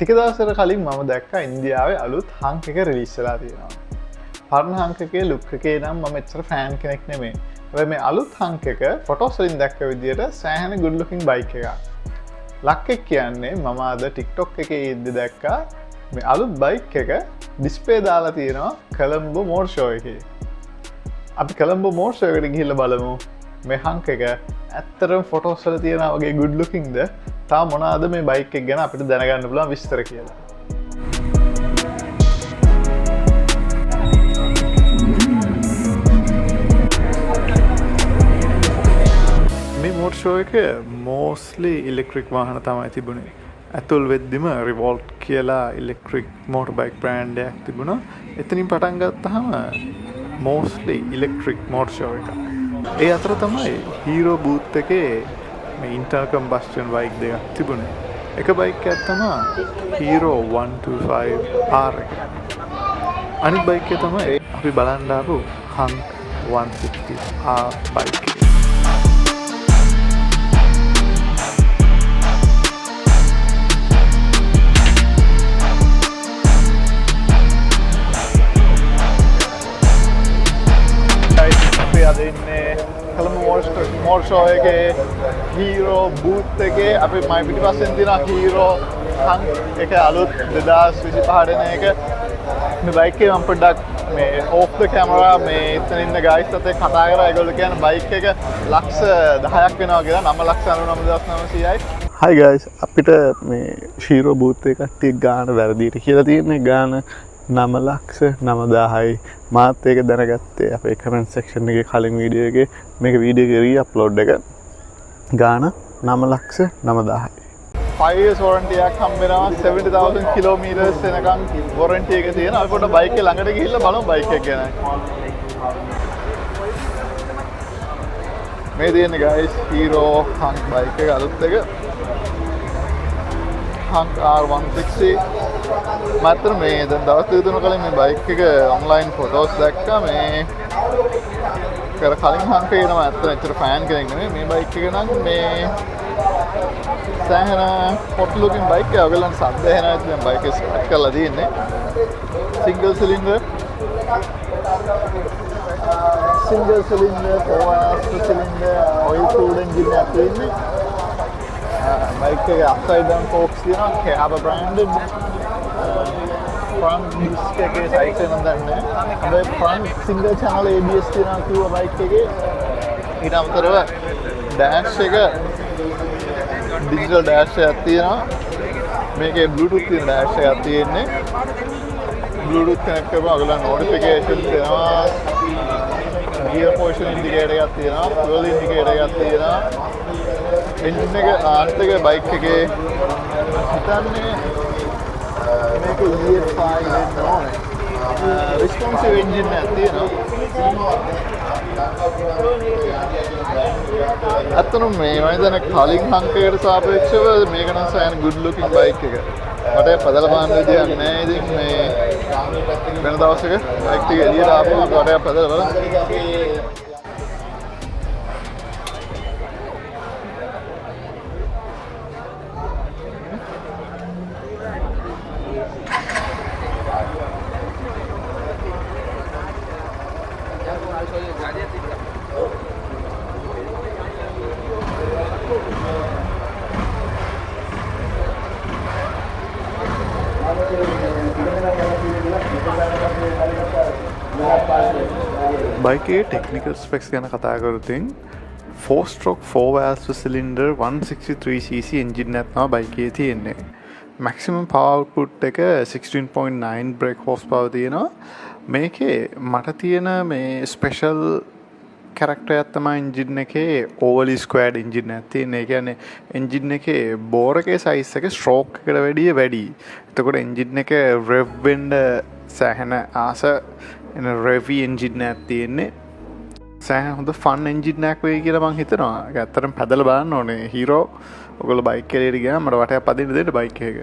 ටික දවසර කලින් මම දැක්ක ඉන්දියාවේ අලුත් හංක එක රිලිස්සලා තියෙනවා. පරණ හංකකේ ලුක් එකේ නම් මම එච්චර ෆෑන් කෙනෙක් නෙමේ. හැබැයි මේ අලුත් හංක එක ෆොටෝස් වලින් දැක්ක විදියට සෑහෙන good looking බයික් එකක්. ලක්කෙක් කියන්නේ මම අද TikTok එකේ ඉද්දි දැක්කා මේ අලුත් බයික් එක ඩිස්ප්ලේ දාලා තියෙනවා කොළඹ මෝටර් ෂෝ එකේ. අපි කොළඹ මෝටර් ෂෝ එකට ගිහිල්ලා බලමු මේ හංක එක ඇත්තටම ෆොටෝස් වල තියෙනා වගේ good looking ද තා මොනවාද මේ බයික් එක ගැන අපිට දැනගන්න පුළුවන් විස්තර කියලා. මේ මෝටර් ෂෝ එක mostly ඉලෙක්ට්‍රික් වාහන තමයි තිබුණේ. ඇතුල් වෙද්දිම රිවෝල්ට් කියලා ඉලෙක්ට්‍රික් මෝටර් බයික් බ්‍රෑන්ඩ් එකක් තිබුණා. එතනින් පටන් ගත්තාම mostly ඉලෙක්ට්‍රික් මෝටර් ෂෝ එකක්. ඒ අතර තමයි හීරෝ බූත් එකේ මේ ඉන්ටර්නල් කම්බස්ටන් බයික් දෙකක් තිබුණේ. එක බයික් එකක් තමයි හීරෝ 125R එක. අනිත් බයික් එක තමයි අපි බලන්න ආපු හංක් 160R බයික් එක. කොළඹ මෝටර් ෂෝ එකේ හීරෝ බූත් එකේ අපි මයි පිටිපස්සෙන් තියෙන හීරෝ හංක් එක අලුත් 2025 දෙන එක මේ බයික් එකේ මම පොඩ්ඩක් මේ ඕෆ් ද කැමරා මේ එතන ඉන්න ගයිස් අතර කතා කරා. ඒගොල්ලෝ කියන්නේ බයික් එක ලක්ෂ 10ක් වෙනවා කියලා. 9,99,900යි. හයි ගයිස්, අපිට මේ හීරෝ බූත් එක කට්ටියක් ගාන වැරදියට කියලා තියෙන්නේ. ගාන 9,09,000යි. මාත් ඒක දැනගත්තේ අපේ කමෙන්ට් සෙක්ෂන් එකේ කලින් වීඩියෝ එකේ. මේක වීඩියෝ එකේ රීඅප්ලෝඩ් එක. ගාන 9,09,000යි. 5 years warranty එකක් හම්බ වෙනවා. 70,000 kilometers එනකන් warranty එක තියෙනවා. අපි පොඩ්ඩක් බයික් එක ළඟට ගිහිල්ලා බලමු බයික් එක ගැන. මේ තියෙන්නේ guys Hero Hunk බයික් එක අලුත් එක. Hunk R160. මත්තර මේ දැන් දවස් දෙක තුන කලින් මේ බයික් එක ඔන්ලයින් ෆොටෝස් දැක්කා. මේ කර කලින් හංක එනවා. ඇත්තට ඇත්තට ෆෑන් කෙනෙක් නෙමෙයි. මේ බයික් එක නම් මේ සෑහෙන හොට් ලුකින් බයික් එක. ඔයගොල්ලන් සද්ද ඇහෙනවා. දැන් බයික් එක ස්ටාර්ට් කරලා තියෙන්නේ. Single cylinder 4 cylinder oil cooled engine එකක් තියෙන්නේ. බයික් එකේ අප්සයිඩ් ඩවුන් ෆෝක්ස් තියෙනවා. කැබ බ්‍රෑන්ඩඩ් front disc එකේ සයිස් එක මම දන්නේ නැහැ. හැබැයි front single channel ABS තියෙනවා කිව්ව බයික් එකේ. ඊට අමතරව dash එක digital dash එකක් තියෙනවා. මේකේ bluetooth තියෙන dash එකක් තියෙන්නේ. bluetooth connect කරපුවම ඔයගොල්ලෝ notifications එනවා. gear position indicator එකක් තියෙනවා. fuel indicator එකක් තියෙනවා. engine එක අනිත් එක බයික් එකේ හිතන්නේ මේක EF5 වෙන්න ඕනේ. responsive engine එකක් තියෙනවා. අතන මේ වයින් දැන් කලින් හංකයකට සාපේක්ෂව මේක නම් සෑහෙන good looking බයික් එක. මට පදල බාන්න විදියක් නැහැ. ඉතින් මේ වෙන දවසක බයික් ටික එළියට ආපුවම මට පදල බලන්න. බයික් එකේ ටෙක්නිකල් ස්පෙක්ස් ගැන කතා කරොත් 4 stroke 4 valves cylinder 163cc engine එකක් තමයි බයික් එකේ තියෙන්නේ. maximum power output එක 16.9 brake horsepower තියෙනවා. මේකේ මට තියෙන මේ ස්පෙෂල් කැරක්ටර් එකක් තමයි එන්ජින් එකේ overly squared එන්ජින් එකක් තියෙන. ඒ කියන්නේ එන්ජින් එකේ බෝර් එකේ සයිස් එක ස්ට්‍රෝක් එකට වැඩිය වැඩි. එතකොට එන්ජින් එක rev වෙන්න සෑහෙන ආස එන රෙවි එන්ජින් එකක් තියෙන්නේ. සෑහෙන හොඳ ෆන් එන්ජින් එකක් වෙයි කියලා මම හිතනවා. ඒක ඇත්තටම පැදලා බලන්න ඕනේ. හීරෝ ඔයගොල්ලෝ බයික් එකේ ගියාම මට වටයක් පදින්න දෙන්න බයික් එක.